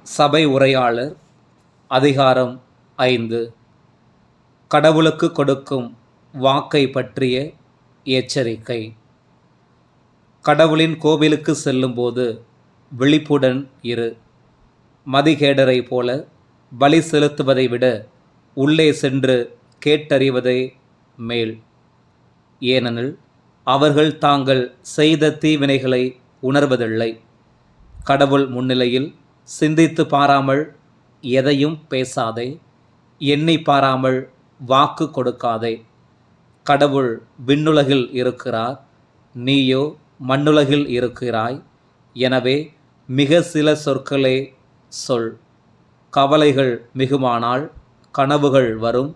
சபை உரையாளர் அதிகாரம் 5. கடவுளுக்கு கொடுக்கும் வாக்கை பற்றிய எச்சரிக்கை. கடவுளின் கோவிலுக்கு செல்லும்போது விழிப்புடன் இரு. மதிகேடரை போல பலி செலுத்துவதை விட உள்ளே சென்று கேட்டறிவதே மேல். ஏனெனில் அவர்கள் தாங்கள் செய்த தீவினைகளை உணர்வதில்லை. கடவுள் முன்னிலையில் சிந்தித்து பாராமல் எதையும் பேசாதே, எண்ணி பாராமல் வாக்கு கொடுக்காதே. கடவுள் விண்ணுலகில் இருக்கிறார், நீயோ மண்ணுலகில் இருக்கிறாய். எனவே மிக சில சொற்களே சொல். கவலைகள் மிகுமானால் கனவுகள் வரும்,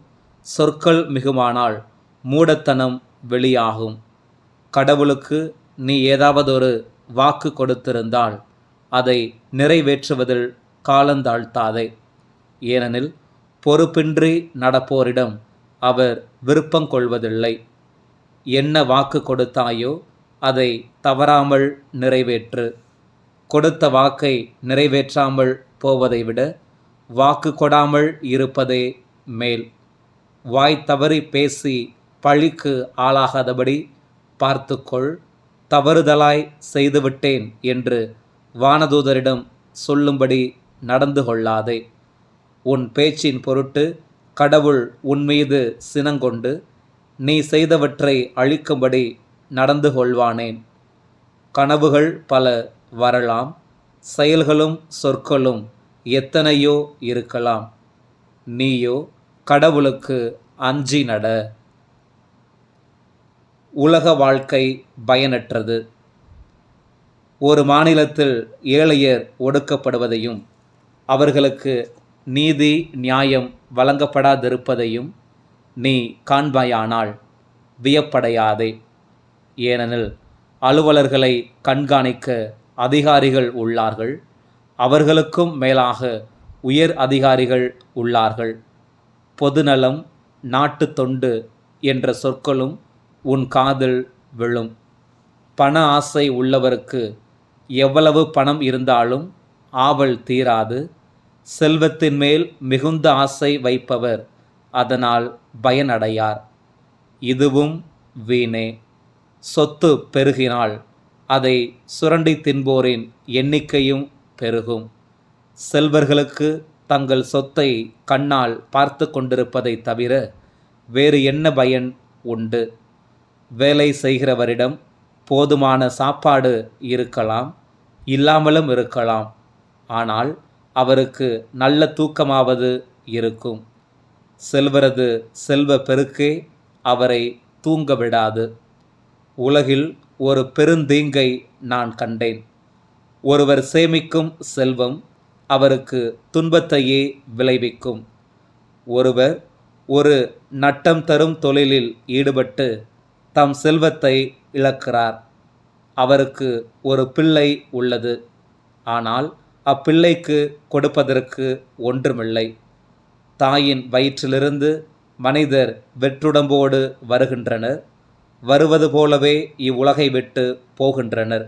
சொற்கள் மிகுமானால் மூடத்தனம் வெளியாகும். கடவுளுக்கு நீ ஏதாவதொரு வாக்கு கொடுத்திருந்தால் அதை நிறைவேற்றுவதில் காலந்தாழ்த்தாதே. ஏனெனில் பொறுப்பின்றி நடப்போரிடம் அவர் விருப்பம் கொள்வதில்லை. என்ன வாக்கு கொடுத்தாயோ அதை தவறாமல் நிறைவேற்று. கொடுத்த வாக்கை நிறைவேற்றாமல் போவதை விட வாக்கு கொடாமல் இருப்பதே மேல். வாய் தவறி பேசி பழிக்கு ஆளாகாதபடி பார்த்துக்கொள். தவறுதலாய் செய்துவிட்டேன் என்று வானதூதரிடம் சொல்லும்படி நடந்து கொள்ளாதே. உன் பேச்சின் பொருட்டு கடவுள் உன்மீது சினங்கொண்டு நீ செய்தவற்றை அழிக்கும்படி நடந்து கொள்வானேன். கனவுகள் பல வரலாம், செயல்களும் சொற்களும் எத்தனையோ இருக்கலாம். நீயோ கடவுளுக்கு அஞ்சி நட. உலக வாழ்க்கை பயனற்றது. ஒரு மாநிலத்தில் ஏழையர் ஒடுக்கப்படுவதையும் அவர்களுக்கு நீதி நியாயம் வழங்கப்படாதிருப்பதையும் நீ காண்பாயானால் வியப்படையாதே. ஏனெனில் அலுவலர்களை கண்காணிக்க அதிகாரிகள் உள்ளார்கள், அவர்களுக்கும் மேலாக உயர் அதிகாரிகள் உள்ளார்கள். பொதுநலம், நாட்டு தொண்டு என்ற சொற்களும் உன் காதில் விழும். பண ஆசை உள்ளவருக்கு எவ்வளவு பணம் இருந்தாலும் ஆவல் தீராது. செல்வத்தின் மேல் மிகுந்த ஆசை வைப்பவர் அதனால் பயனடையார். இதுவும் வீணே. சொத்து பெருகினால் அதை சுரண்டி தின்போரின் எண்ணிக்கையும் பெருகும். செல்வர்களுக்கு தங்கள் சொத்தை கண்ணால் பார்த்து கொண்டிருப்பதை தவிர வேறு என்ன பயன் உண்டு? வேலை செய்கிறவரிடம் போதுமான சாப்பாடு இருக்கலாம், இல்லாமலும் இருக்கலாம். ஆனால் அவருக்கு நல்ல தூக்கமாவது இருக்கும். செல்வரது செல்வ பெருக்கே அவரை தூங்க விடாது. உலகில் ஒரு பெருந்தீங்கை நான் கண்டேன். ஒருவர் சேமிக்கும் செல்வம் அவருக்கு துன்பத்தையே விளைவிக்கும். ஒருவர் ஒரு நட்டம் தரும் தொழிலில் ஈடுபட்டு தம் செல்வத்தை இழக்கிறார். அவருக்கு ஒரு பிள்ளை உள்ளது, ஆனால் அப்பிள்ளைக்கு கொடுப்பதற்கு ஒன்றுமில்லை. தாயின் வயிற்றிலிருந்து மனிதர் வெற்றுடம்போடு வருகின்றனர், வருவது போலவே இவ்வுலகை விட்டு போகின்றனர்.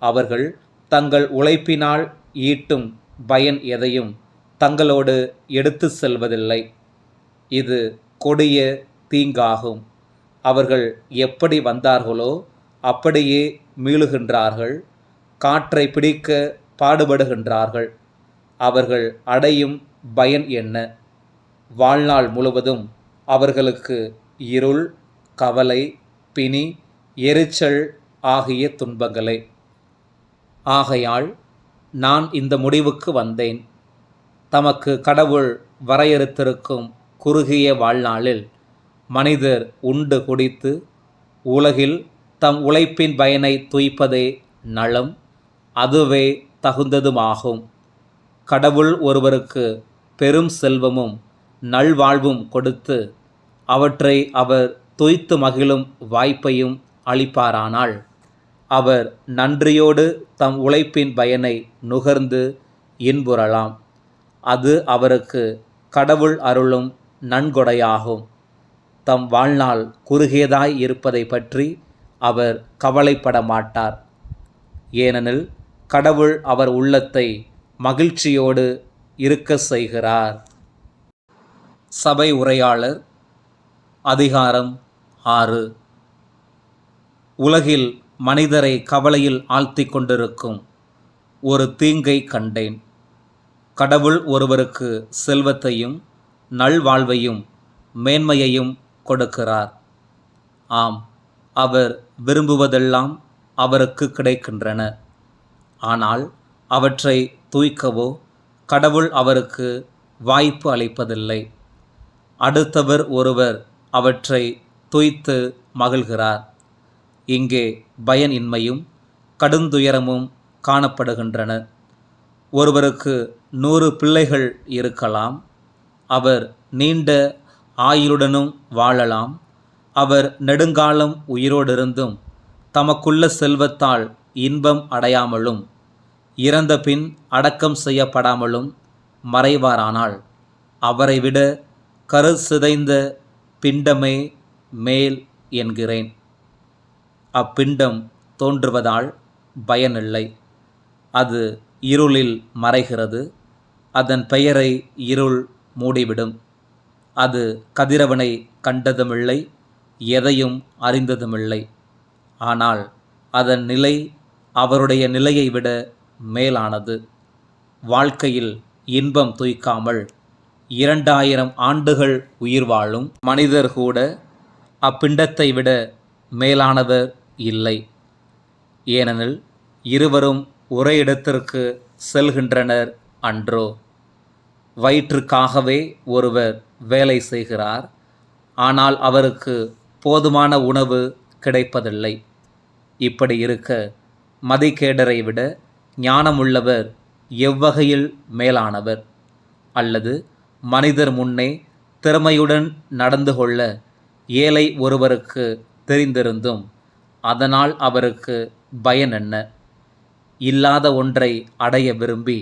அவர்கள் தங்கள் உழைப்பினால் ஈட்டும் பயன் எதையும் தங்களோடு எடுத்து செல்வதில்லை. இது கொடிய தீங்காகும். அவர்கள் எப்படி வந்தார்களோ அப்படியே மீளுகின்றார்கள். காற்றை பிடிக்க பாடுபடுகின்றார்கள். அவர்கள் அடையும் பயன் என்ன? வாழ்நாள் முழுவதும் அவர்களுக்கு இருள், கவலை, பிணி, எரிச்சல் ஆகிய துன்பங்களே. ஆகையால் நான் இந்த முடிவுக்கு வந்தேன். தமக்கு கடவுள் வரையறுத்திருக்கும் குறுகிய வாழ்நாளில் மனிதர் உண்டு குடித்து உலகில் தம் உழைப்பின் பயனை துய்ப்பதே நலம், அதுவே தகுந்ததுமாகும். கடவுள் ஒருவருக்கு பெரும் செல்வமும் நல்வாழ்வும் கொடுத்து அவற்றை அவர் துய்த்து மகிழும் வாய்ப்பையும் அளிப்பாரானால் அவர் நன்றியோடு தம் உழைப்பின் பயனை நுகர்ந்து இன்புறலாம். அது அவருக்கு கடவுள் அருளும் நன்கொடையாகும். தம் வாழ்நாள் குறுகியதாய் இருப்பதை பற்றி அவர் கவலைப்பட மாட்டார். ஏனெனில் கடவுள் அவர் உள்ளத்தை மகிழ்ச்சியோடு இருக்க செய்கிறார். சபை உரையாளர் அதிகாரம் 6. உலகில் மனிதரை கவலையில் ஆழ்த்திக் கொண்டிருக்கும் ஒரு தீங்கை கண்டேன். கடவுள் ஒருவருக்கு செல்வத்தையும் நல்வாழ்வையும் மேன்மையையும் கொடுக்கிறார். ஆம், அவர் விரும்புவதெல்லாம் அவருக்கு கிடைக்கின்றன. ஆனால் அவற்றை தூய்க்கவோ கடவுள் அவருக்கு வாய்ப்பு அளிப்பதில்லை. அடுத்தவர் ஒருவர் அவற்றை தூய்த்து மகிழ்கிறார். இங்கே பயனின்மையும் கடுந்துயரமும் காணப்படுகின்றன. ஒருவருக்கு 100 பிள்ளைகள் இருக்கலாம். அவர் நீண்ட ஆயுளுடனும் வாழலாம். அவர் நெடுங்காலம் உயிரோடிருந்தும் தமக்குள்ள செல்வத்தால் இன்பம் அடையாமலும் இறந்த பின் அடக்கம் செய்யப்படாமலும் மறைவாரானால் அவரை விட கரு சிதைந்த பிண்டமே மேல் என்கிறேன். அப்பிண்டம் தோன்றுவதால் பயனில்லை. அது இருளில் மறைகிறது. அதன் பெயரை இருள் மூடிவிடும். அது கதிரவனை கண்டதுமில்லை, எதையும் அறிந்ததுமில்லை. ஆனால் அதன் நிலை அவருடைய நிலையை விட மேலானது. வாழ்க்கையில் இன்பம் துய்க்காமல் 2000 ஆண்டுகள் உயிர் வாழும் மனிதர் கூட அப்பிண்டத்தை விட மேலானவர் இல்லை. ஏனெனில் இருவரும் ஒரே இடத்திற்கு செல்கின்றனர் அன்றோ. வயிற்றுக்காகவே ஒருவர் வேலை செய்கிறார். ஆனால் அவருக்கு போதுமான உணவு கிடைப்பதில்லை. இப்படி இருக்க மதிகேடரை விட ஞானமுள்ளவர் எவ்வகையில் மேலானவர்? அல்லது மனிதர் முன்னே திறமையுடன் நடந்து கொள்ள ஏழை ஒருவருக்கு தெரிந்திருந்தும் அதனால் அவருக்கு பயன் என்ன? இல்லாத ஒன்றை அடைய விரும்பி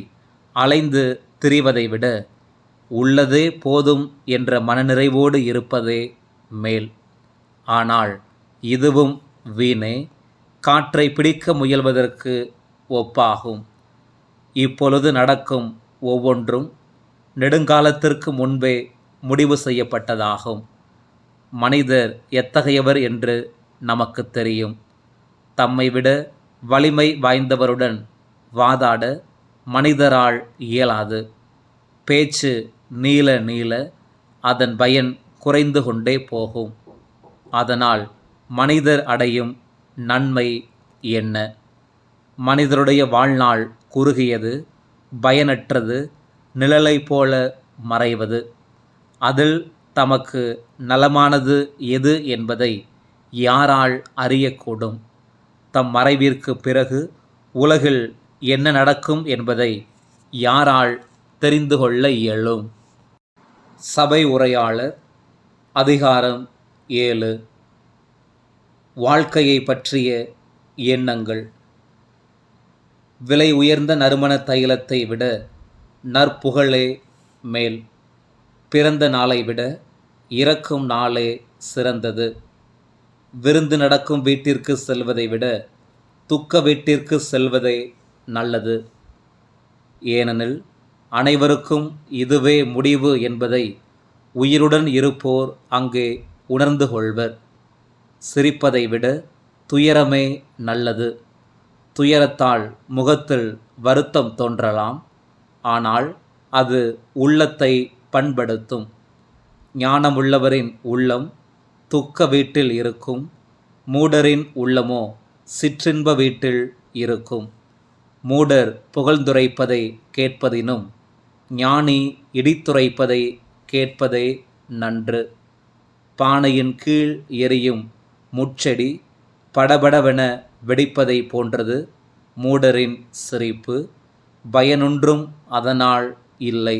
அலைந்து திரிவதை விட உள்ளதே போதும் என்ற மனநிறைவோடு இருப்பதே மேல். ஆனால் இதுவும் வீணே, காற்றை பிடிக்க முயல்வதற்கு ஒப்பாகும். இப்பொழுது நடக்கும் ஒவ்வொன்றும் நெடுங்காலத்திற்கு முன்பே முடிவு செய்யப்பட்டதாகும். மனிதர் எத்தகையவர் என்று நமக்கு தெரியும். தம்மை விட வலிமை வாய்ந்தவருடன் வாதாட மனிதரால் இயலாது. பேச்சு நீள நீள அதன் பயன் குறைந்து கொண்டே போகும். அதனால் மனிதர் அடையும் நன்மை என்ன? மனிதருடைய வாழ்நாள் குறுகியது, பயனற்றது, நிழலை போல மறைவது. அதில் தமக்கு நலமானது எது என்பதை யாரால் அறியக்கூடும்? தம் மறைவிற்கு பிறகு உலகில் என்ன நடக்கும் என்பதை யாரால் தெரிந்து கொள்ள இயலும்? சபை உரையாளர் அதிகாரம் 7. வாழ்க்கையை பற்றிய எண்ணங்கள். விலை உயர்ந்த நறுமண தைலத்தை விட நற்புகழே மேல். பிறந்த நாளை விட இறக்கும் நாளே சிறந்தது. விருந்து நடக்கும் வீட்டிற்கு செல்வதை விட துக்க வீட்டிற்கு செல்வதே நல்லது. ஏனெனில் அனைவருக்கும் இதுவே முடிவு என்பதை உயிருடன் இருப்போர் அங்கே உணர்ந்து கொள்வர். சிரிப்பதை விட துயரமே நல்லது. துயரத்தால் முகத்தில் வருத்தம் தோன்றலாம். ஆனால் அது உள்ளத்தை பண்படுத்தும். ஞானமுள்ளவரின் உள்ளம் துக்க வீட்டில் இருக்கும். மூடரின் உள்ளமோ சிற்றின்ப வீட்டில் இருக்கும். மூடர் புகழ்ந்துரைப்பதை கேட்பதினும் ஞானி இடித்துரைப்பதை கேட்பதே நன்று. பானையின் கீழ் எரியும் முட்செடி படபடவென வெடிப்பதை போன்றது மூடரின் சிரிப்பு. பயனொன்றும் அதனால் இல்லை.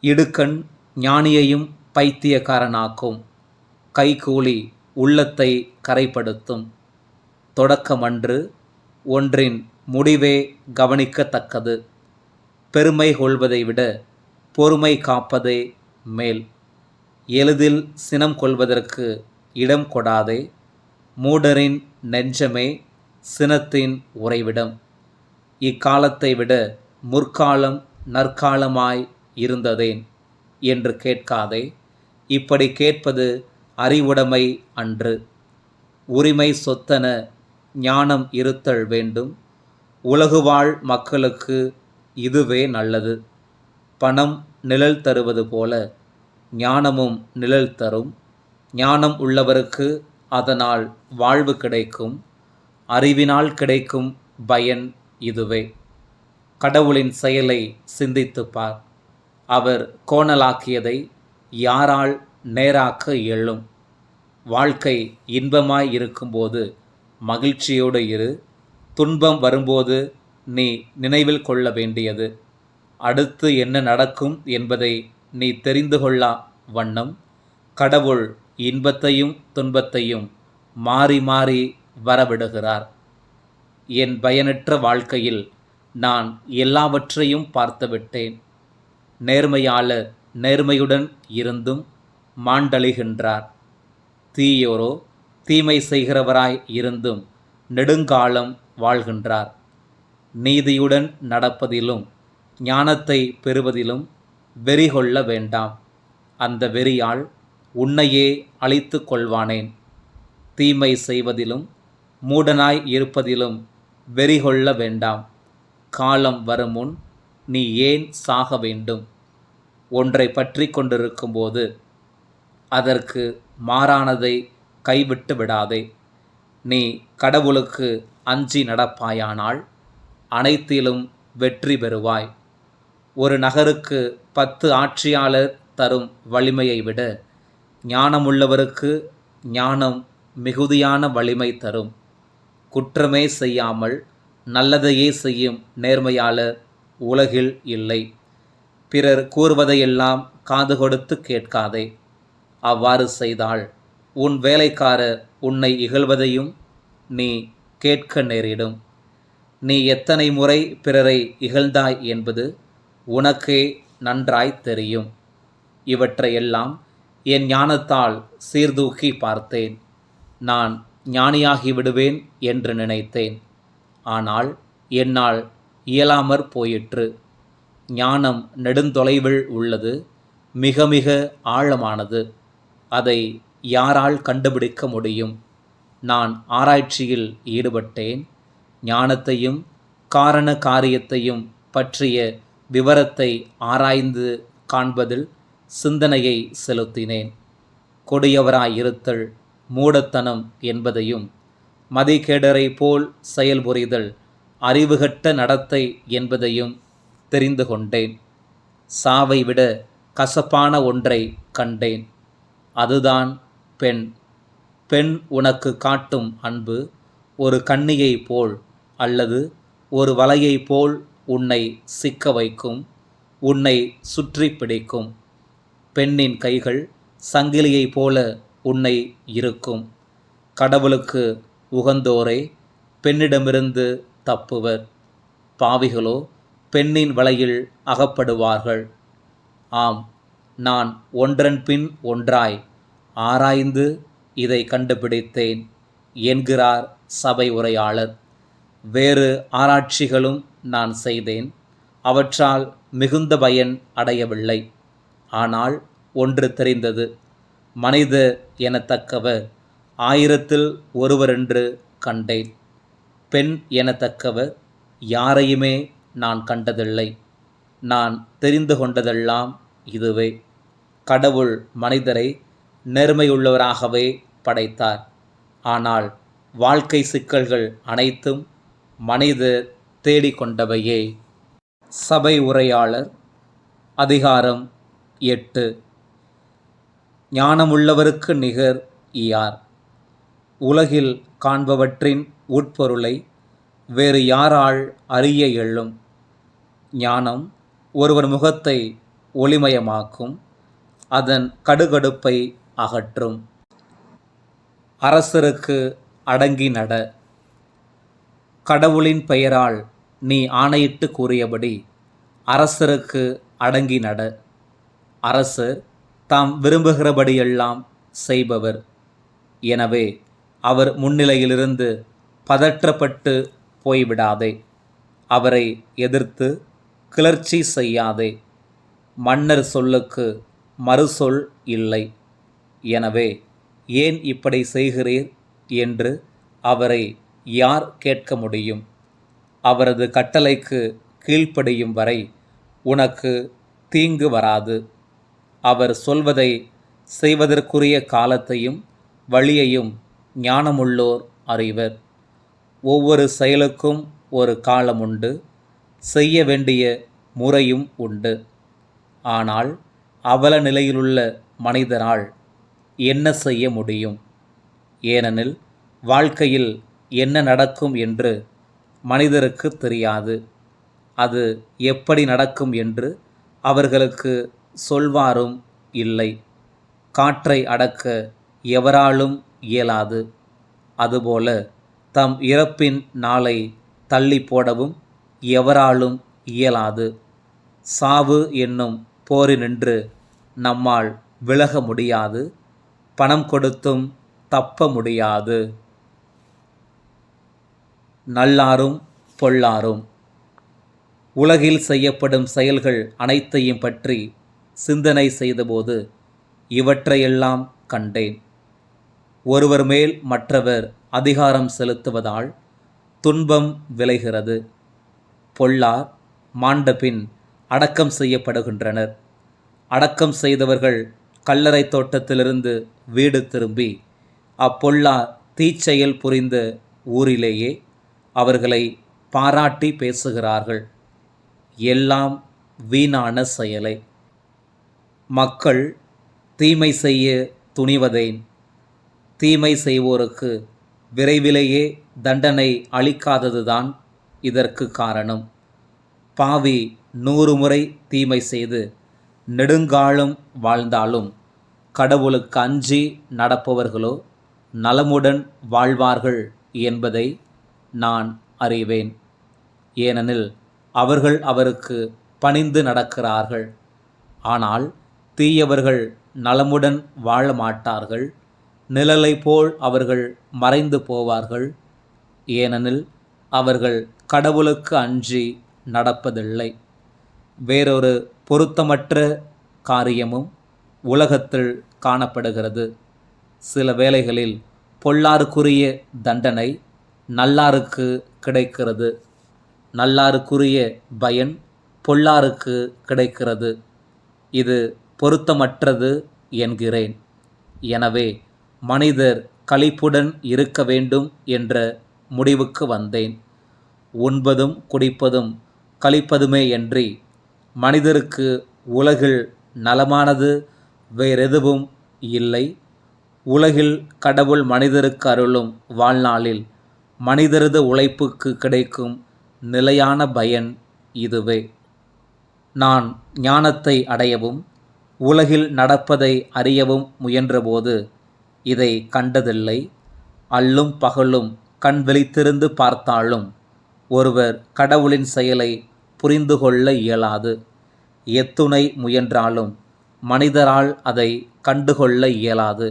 இடுக்கண் ஞானியையும் பைத்தியக்காரனாக்கும். கைகூலி உள்ளத்தை கரைப்படுத்தும். தொடக்கமன்று, ஒன்றின் முடிவே கவனிக்கத்தக்கது. பெருமை கொள்வதை விட பொறுமை காப்பதே மேல். எளிதில் சினம் கொள்வதற்கு இடம் கொடாதே. மூடரின் நெஞ்சமே சினத்தின் உறைவிடம். இக்காலத்தை விட முற்காலம் நற்காலமாய் இருந்ததேன் என்று கேட்காதே. இப்படி கேட்பது அறிவுடைமை அன்று. உரிமை சொத்தென ஞானம் இருத்தல் வேண்டும். உலகுவாழ் மக்களுக்கு இதுவே நல்லது. பணம் நிழல் தருவது போல ஞானமும் நிழல் தரும். ஞானம் உள்ளவருக்கு அதனால் வாழ்வு கிடைக்கும். அறிவினால் கிடைக்கும் பயன் இதுவே. கடவுளின் செயலை சிந்தித்துப் பார். அவர் கோணலாக்கியதை யாரால் நேராக்க இயலும்? வாழ்க்கை இன்பமாய் இருக்கும்போது மகிழ்ச்சியோடு இரு. துன்பம் வரும்போது நீ நினைவில் கொள்ள வேண்டியது, அடுத்து என்ன நடக்கும் என்பதை நீ தெரிந்து கொள்ளா வண்ணம் கடவுள் இன்பத்தையும் துன்பத்தையும் மாறி மாறி வரவிடுகிறார். என் பயனற்ற வாழ்க்கையில் நான் எல்லாவற்றையும் பார்த்துவிட்டேன். நேர்மையாளர் நேர்மையுடன் இருந்தும் மாண்டழிகின்றார். தீயோரோ தீமை செய்கிறவராய் இருந்தும் நெடுங்காலம் வாழ்கின்றார். நீதியுடன் நடப்பதிலும் ஞானத்தை பெறுவதிலும் வெறி கொள்ள வேண்டாம். அந்த வெறியால் உன்னையே அழித்து கொள்வானேன். தீமை செய்வதிலும் மூடனாய் இருப்பதிலும் வெறி கொள்ள வேண்டாம். காலம் வருமுன் நீ ஏன் சாக வேண்டும்? ஒன்றை பற்றி கொண்டிருக்கும்போது அதற்கு மாறானதை கைவிட்டு விடாதே. நீ கடவுளுக்கு அஞ்சி நடப்பாயானால் அனைத்திலும் வெற்றி பெறுவாய். ஒரு நகருக்கு 10 ஆட்சியாளர் தரும் வலிமையை விட ஞானமுள்ளவருக்கு ஞானம் மிகுதியான வலிமை தரும். குற்றமே செய்யாமல் நல்லதையே செய்யும் நேர்மையாளர் உலகில் இல்லை. பிறர் கூறுவதையெல்லாம் காது கொடுத்து கேட்காதே. அவ்வாறு செய்தால் உன் வேலைக்காரர் உன்னை இகழ்வதையும் நீ கேட்க நேரிடும். நீ எத்தனை முறை பிறரை இகழ்ந்தாய் என்பது உனக்கே நன்றாய் தெரியும். இவற்றையெல்லாம் என் ஞானத்தால் சீர்தூக்கி பார்த்தேன். நான் ஞானியாகி விடுவேன் என்று நினைத்தேன். ஆனால் என்னால் இயலாமற் போயிற்று. ஞானம் நெடுந்தொலைவில் உள்ளது, மிக மிக ஆழமானது. அதை யாரால் கண்டுபிடிக்க முடியும்? நான் ஆராய்ச்சியில் ஈடுபட்டேன். ஞானத்தையும் காரண காரியத்தையும் பற்றிய விவரத்தை ஆராய்ந்து காண்பதில் சிந்தனையை செலுத்தினேன். கொடியவராயிருத்தல் மூடத்தனம் என்பதையும், மதிகேடரை போல் செயல்புரிதல் அறிவுகட்ட நடத்தை என்பதையும் தெரிந்து கொண்டேன். சாவை விட கசப்பான ஒன்றை கண்டேன். அதுதான் பெண். பெண் உனக்கு காட்டும் அன்பு ஒரு கண்ணியை போல் அல்லது ஒரு வலையை போல் உன்னை சிக்க வைக்கும், உன்னை சுற்றி பிடிக்கும். பெண்ணின் கைகள் சங்கிலியை போல உன்னை இருக்கும். கடவுளுக்கு உகந்தோரே பெண்ணிடமிருந்து தப்புவர். பாவிகளோ பெண்ணின் வலையில் அகப்படுவார்கள். ஆம், நான் ஒன்றன் பின் ஒன்றாய் ஆராய்ந்து இதை கண்டுபிடித்தேன் என்கிறார் சபை உரையாளர். வேறு ஆராய்ச்சிகளும் நான் செய்தேன். அவற்றால் மிகுந்த பயன் அடையவில்லை. ஆனால் ஒன்று தெரிந்தது, மனிதர் எனத்தக்கவர் 1000 ஒருவரென்று கண்டேன். பெண் எனத்தக்கவர் யாரையுமே நான் கண்டதில்லை. நான் தெரிந்து கொண்டதெல்லாம் இதுவே. கடவுள் மனிதரை நேர்மையுள்ளவராகவே படைத்தார். ஆனால் வாழ்க்கை சிக்கல்கள் அனைத்தும் மனிதர் தேடிக்கொண்டவையே. சபை உரையாளர் அதிகாரம் 8. ஞானமுள்ளவருக்கு நிகர் யார்? உலகில் காண்பவற்றின் உட்பொருளை வேறு யாரால் அறிய இயலும்? ஞானம் ஒருவர் முகத்தை ஒளிமயமாக்கும், அதன் கடுகடுப்பை அகற்றும். அரசருக்கு அடங்கி நட. கடவுளின் பெயரால் நீ ஆணையிட்டு கூறியபடி அரசருக்கு அடங்கி நட. அரசர் தாம் விரும்புகிறபடியெல்லாம் செய்பவர். எனவே அவர் முன்னிலையிலிருந்து பதற்றப்பட்டு போய்விடாதே. அவரை எதிர்த்து கிளர்ச்சி செய்யாதே. மன்னர் சொல்லுக்கு மறுசொல் இல்லை. எனவே ஏன் இப்படி செய்கிறீர் என்று அவரை யார் கேட்க முடியும்? அவரது கட்டளைக்கு கீழ்ப்படியும் வரை உனக்கு தீங்கு வராது. அவர் சொல்வதை செய்வதற்குரிய காலத்தையும் வழியையும் ஞானமுள்ளோர் அறிவர். ஒவ்வொரு செயலுக்கும் ஒரு காலம் உண்டு, செய்ய வேண்டிய முறையும் உண்டு. ஆனால் அவல நிலையிலுள்ள மனிதரால் என்ன செய்ய முடியும்? ஏனெனில் வாழ்க்கையில் என்ன நடக்கும் என்று மனிதருக்கு தெரியாது. அது எப்படி நடக்கும் என்று அவர்களுக்கு சொல்வாரும் இல்லை. காற்றை அடக்க எவராலும் இயலாது. அதுபோல தம் இறப்பின் நாளை தள்ளி போடவும் எவராலும் இயலாது. சாவு என்னும் போரினின்று நம்மால் விலக முடியாது. பணம் கொடுத்தும் தப்ப முடியாது. நல்லாரும் பொல்லாரும். உலகில் செய்யப்படும் செயல்கள் அனைத்தையும் பற்றி சிந்தனை செய்தபோது இவற்றையெல்லாம் கண்டேன். ஒருவர் மேல் மற்றவர் அதிகாரம் செலுத்துவதால் துன்பம் விளைகிறது. பொல்லார் மாண்டபின் அடக்கம் செய்யப்படுகின்றனர். அடக்கம் செய்தவர்கள் கல்லறை தோட்டத்திலிருந்து வீடு திரும்பி அப்பொல்லார் தீச்செயல் புரிந்த ஊரிலேயே அவர்களை பாராட்டி பேசுகிறார்கள். எல்லாம் வீணான செயலே. மக்கள் தீமை செய்ய துணிவதேன்? தீமை செய்வோருக்கு விரைவிலேயே தண்டனை அளிக்காததுதான் இதற்கு காரணம். பாவி 100 முறை தீமை செய்து நெடுங்காலம் வாழ்ந்தாலும் கடவுளுக்கு அஞ்சி நடப்பவர்களோ நலமுடன் வாழ்வார்கள் என்பதை நான் அறிவேன். ஏனெனில் அவர்கள் அவருக்கு பணிந்து நடக்கிறார்கள். ஆனால் தீயவர்கள் நலமுடன் வாழ மாட்டார்கள். நிழலை போல் அவர்கள் மறைந்து போவார்கள். ஏனெனில் அவர்கள் கடவுளுக்கு அஞ்சி நடப்பதில்லை. வேறொரு பொருத்தமற்ற காரியமும் உலகத்தில் காணப்படுகிறது. சில வேளைகளில் பொல்லாருக்குரிய தண்டனை நல்லாருக்கு கிடைக்கிறது. நல்லாருக்குரிய பயன் பொல்லாருக்கு கிடைக்கிறது. இது பொருத்தமற்றது என்கிறேன். எனவே மனிதர் களிப்புடன் இருக்க வேண்டும் என்ற முடிவுக்கு வந்தேன். உண்பதும் குடிப்பதும் களிப்பதுமேயன்றி மனிதருக்கு உலகில் நலமானது வேறெதுவும் இல்லை. உலகில் கடவுள் மனிதருக்கு அருளும் வாழ்நாளில் மனிதரது உழைப்புக்கு கிடைக்கும் நிலையான பயன் இதுவே. நான் ஞானத்தை அடையவும் உலகில் நடப்பதை அறியவும் முயன்றபோது இதை கண்டதில்லை. அல்லும் பகலும் கண் விழித்திருந்து பார்த்தாலும் ஒருவர் கடவுளின் செயலை புரிந்து கொள்ள இயலாது. எத்துணை முயன்றாலும் மனிதரால் அதை கண்டுகொள்ள இயலாது.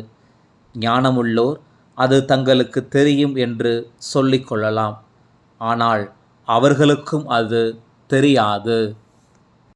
ஞானமுள்ளோர் அது தங்களுக்கு தெரியும் என்று சொல்லிக் கொள்ளலாம். ஆனால் அவர்களுக்கும் அது தெரியாது.